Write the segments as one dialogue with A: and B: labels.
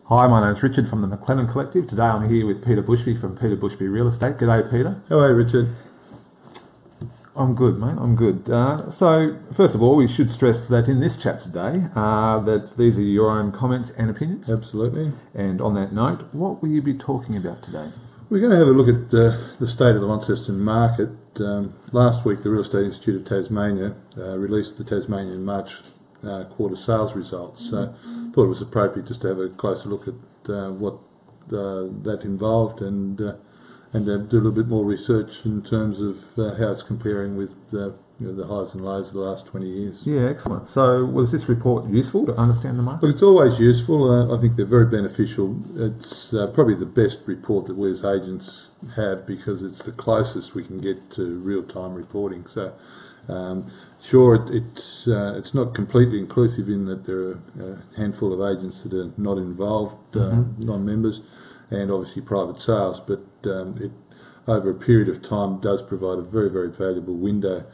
A: Hi, my name's Richard from the McLennan Collective. Today I'm here with Peter Bushby from Peter Bushby Real Estate. G'day, Peter.
B: How are you, Richard?
A: I'm good, mate. I'm good. So, first of all, we should stress that in this chat today, that these are your own comments and opinions.
B: Absolutely.
A: And on that note, what will you be talking about today?
B: We're going to have a look at the state of the Launceston market. Last week, the Real Estate Institute of Tasmania released the Tasmanian March quarter sales results. So I thought it was appropriate just to have a closer look at what that involved and do a little bit more research in terms of how it's comparing with the highs and lows of the last 20 years.
A: Yeah, excellent. So was this report useful to understand the market?
B: Look, it's always useful. I think they're very beneficial. It's probably the best report that we as agents have because it's the closest we can get to real-time reporting. So, sure, it's not completely inclusive in that there are a handful of agents that are not involved, non-members, and obviously private sales, but it, over a period of time, does provide a very, very valuable window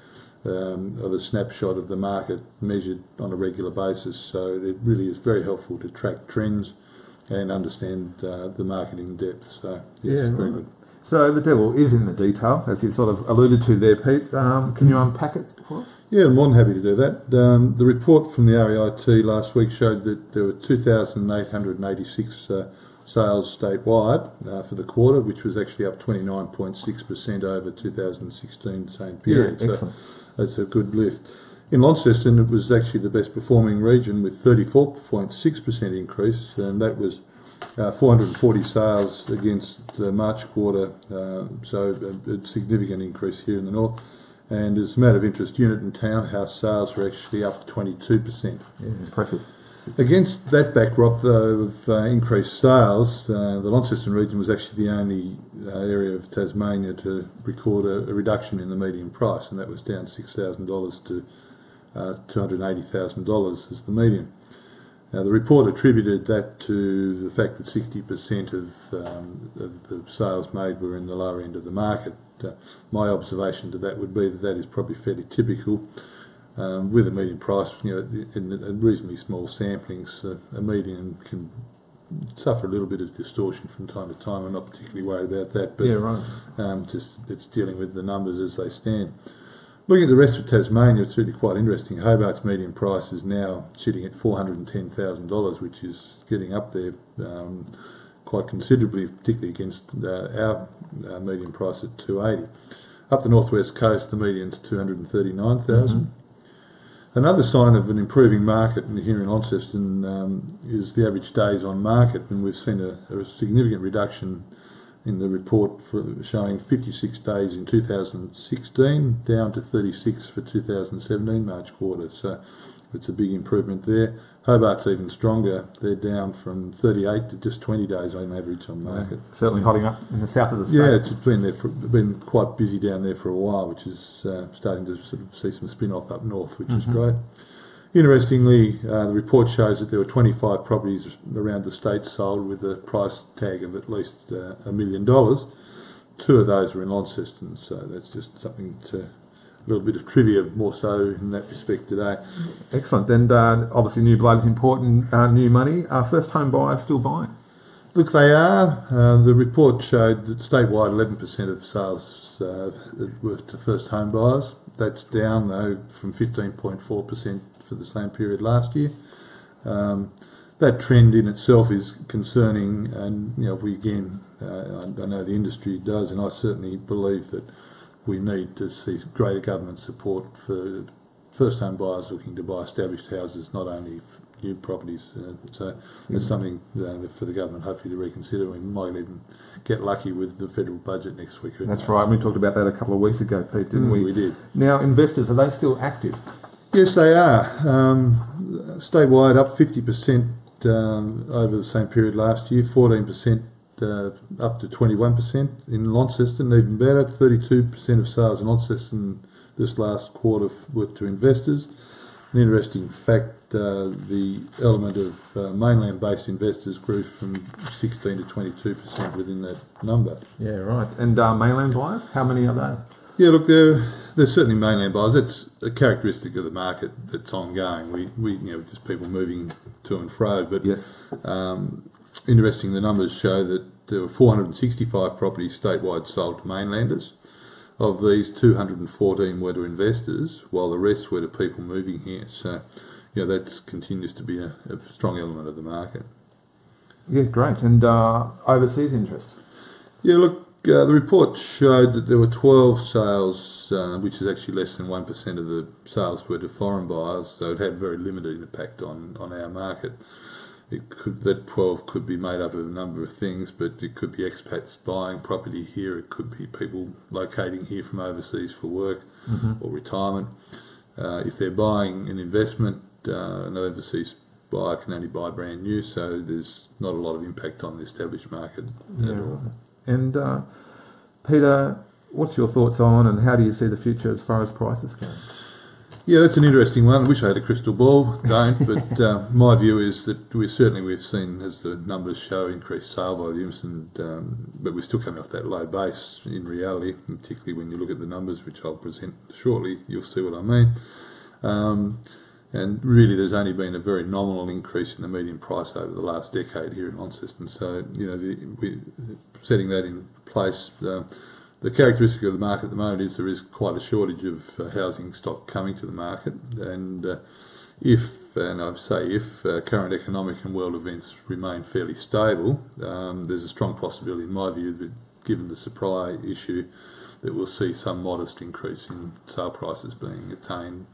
B: of a snapshot of the market measured on a regular basis. So it really is very helpful to track trends and understand the market in depth. So yes, yeah, very good.
A: So the devil is in the detail, as you sort of alluded to there, Pete. Can you unpack it for us?
B: Yeah, I'm more than happy to do that. The report from the REIT last week showed that there were 2,886 sales statewide for the quarter, which was actually up 29.6% over 2016 same period.
A: Yeah,
B: so that's a good lift. In Launceston, it was actually the best performing region with 34.6% increase, and that was 440 sales against the March quarter, so a significant increase here in the north. And as a matter of interest, unit and townhouse sales were actually up 22%.
A: Yeah, impressive.
B: Against that backdrop, though, of increased sales, the Launceston region was actually the only area of Tasmania to record a reduction in the median price, and that was down $6,000 to $280,000 as the median. Now, the report attributed that to the fact that 60% of the sales made were in the lower end of the market. My observation to that would be that is probably fairly typical. With a median price, in reasonably small samplings, a median can suffer a little bit of distortion from time to time. I'm not particularly worried about that, but
A: yeah, right.
B: Just it's dealing with the numbers as they stand. Looking at the rest of Tasmania, it's really quite interesting. Hobart's median price is now sitting at $410,000, which is getting up there quite considerably, particularly against our median price at $280,000. Up the northwest coast, the median's $239,000. Another sign of an improving market here in Launceston is the average days on market, and we've seen a significant reduction in the report showing 56 days in 2016 down to 36 for 2017 March quarter. So it's a big improvement there. Hobart's even stronger. They're down from 38 to just 20 days on average on market.
A: Certainly hotting up in the south of the state.
B: Yeah, it's been quite busy down there for a while, which is starting to sort of see some spin-off up north, which is great. Interestingly, the report shows that there were 25 properties around the state sold with a price tag of at least $1 million. 2 of those were in Launceston, so that's just something a little bit of trivia more so in that respect today.
A: Excellent. And obviously new blood is important, new money. Are first home buyers still buying?
B: Look, they are. The report showed that statewide 11% of sales were to first home buyers. That's down though from 15.4% for the same period last year. That trend in itself is concerning, and we again, I know the industry does, and I certainly believe that we need to see greater government support for first home buyers looking to buy established houses, not only new properties. So that's something for the government hopefully to reconsider. We might even get lucky with the federal budget next week.
A: That's right. We talked about that a couple of weeks ago, Pete, didn't we?
B: We did.
A: Now, investors, are they still active?
B: Yes, they are. Statewide up 50% over the same period last year, 14% up to 21% in Launceston, even better. 32% of sales in Launceston this last quarter were to investors. An interesting fact, the element of mainland-based investors grew from 16 to 22% within that number.
A: Yeah, right. And mainland buyers, how many are they?
B: Yeah, look, there's certainly mainland buyers. That's a characteristic of the market that's ongoing. We just people moving to and fro. But
A: yes.
B: Interesting, the numbers show that there were 465 properties statewide sold to mainlanders. Of these, 214 were to investors, while the rest were to people moving here. So, that continues to be a strong element of the market.
A: Yeah, great. And overseas interest?
B: Yeah, look, the report showed that there were 12 sales, which is actually less than 1% of the sales were to foreign buyers, so it had very limited impact on our market. That 12 could be made up of a number of things, but it could be expats buying property here, it could be people locating here from overseas for work or retirement. If they're buying an investment, an overseas buyer can only buy brand new, so there's not a lot of impact on the established market at all.
A: And Peter, what's your thoughts on and how do you see the future as far as prices go?
B: Yeah, that's an interesting one. I wish I had a crystal ball, don't, but my view is that we've seen, as the numbers show, increased sale volumes, but we're still coming off that low base in reality, particularly when you look at the numbers, which I'll present shortly. You'll see what I mean. And really, there's only been a very nominal increase in the median price over the last decade here in Launceston. So, we're setting that in place. The characteristic of the market at the moment is there is quite a shortage of housing stock coming to the market, and if current economic and world events remain fairly stable, there's a strong possibility, in my view, that given the supply issue, that we'll see some modest increase in sale prices being attained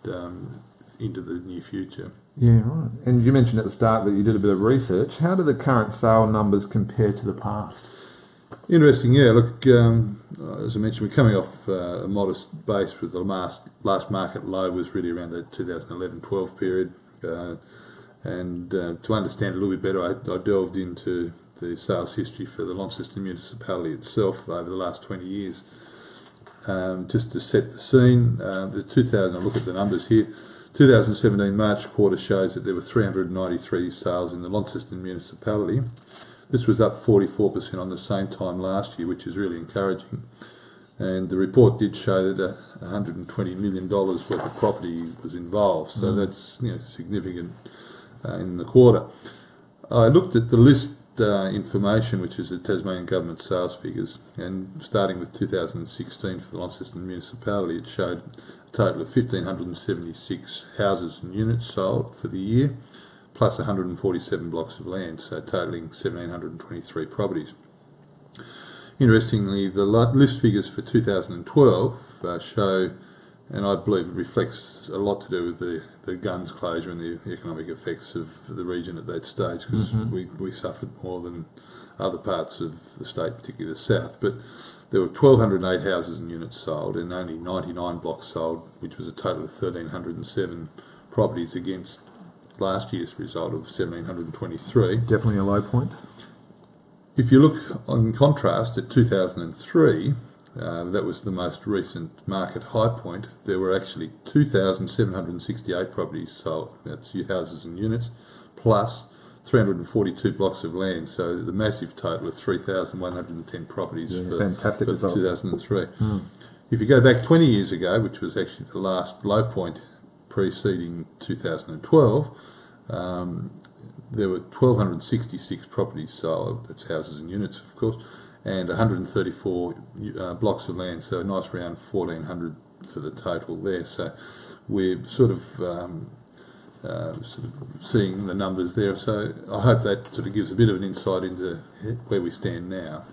B: into the near future.
A: Yeah, right. And you mentioned at the start that you did a bit of research. How do the current sale numbers compare to the past?
B: Interesting, yeah. Look, as I mentioned, we're coming off a modest base with the last market low was really around the 2011-12 period. And to understand a little bit better, I delved into the sales history for the Launceston municipality itself over the last 20 years. Just to set the scene, I'll look at the numbers here. 2017 March quarter shows that there were 393 sales in the Launceston municipality. This was up 44% on the same time last year, which is really encouraging. And the report did show that $120 million worth of property was involved, so that's significant in the quarter. I looked at the list information, which is the Tasmanian government sales figures, and starting with 2016 for the Launceston municipality, it showed a total of 1,576 houses and units sold for the year, plus 147 blocks of land, so totalling 1,723 properties. Interestingly, the list figures for 2012 show, and I believe it reflects a lot to do with the guns closure and the economic effects of the region at that stage, because we suffered more than other parts of the state, particularly the south. But there were 1,208 houses and units sold and only 99 blocks sold, which was a total of 1,307 properties against last year's result of 1,723.
A: Definitely a low point.
B: If you look in contrast at 2003, that was the most recent market high point, there were actually 2,768 properties sold. That's your houses and units, plus 342 blocks of land, so the massive total of 3,110 properties for 2003. If you go back 20 years ago, which was actually the last low point preceding 2012, there were 1,266 properties sold, that's houses and units of course, and 134 blocks of land, so a nice round 1,400 for the total there. So we're sort of seeing the numbers there, so I hope that sort of gives a bit of an insight into where we stand now.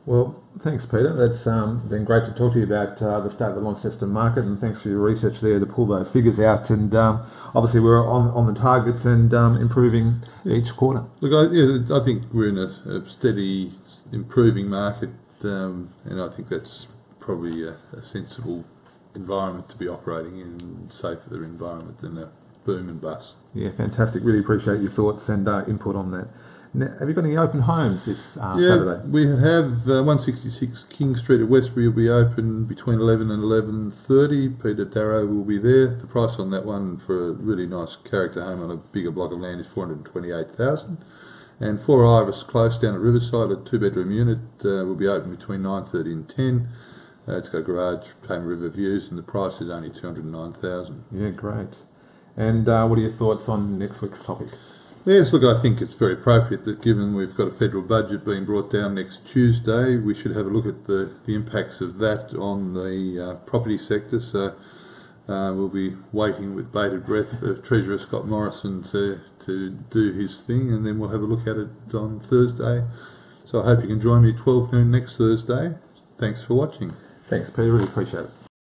A: Well, thanks, Peter. That's been great to talk to you about the state of the Launceston market, and thanks for your research there to pull those figures out. And obviously, we're on the target and improving each quarter.
B: Look, I think we're in a steady, improving market, and I think that's probably a sensible environment to be operating in, safer environment than a boom and bust.
A: Yeah, fantastic. Really appreciate your thoughts and input on that. Now, have you got any open homes this Saturday?
B: We have 166 King Street at Westbury will be open between 11 and 11:30. Peter Darrow will be there. The price on that one for a really nice character home on a bigger block of land is $428,000. And 4 Iris Close down at Riverside, a 2-bedroom unit, will be open between 9:30 and 10. It's got a garage, Tame River views, and the price is only $209,000.
A: Yeah, great. And what are your thoughts on next week's topic?
B: Yes, look, I think it's very appropriate that given we've got a federal budget being brought down next Tuesday, we should have a look at the impacts of that on the property sector. So we'll be waiting with bated breath for Treasurer Scott Morrison to do his thing, and then we'll have a look at it on Thursday. So I hope you can join me at 12 noon next Thursday. Thanks for watching.
A: Thanks, Peter. Really appreciate it.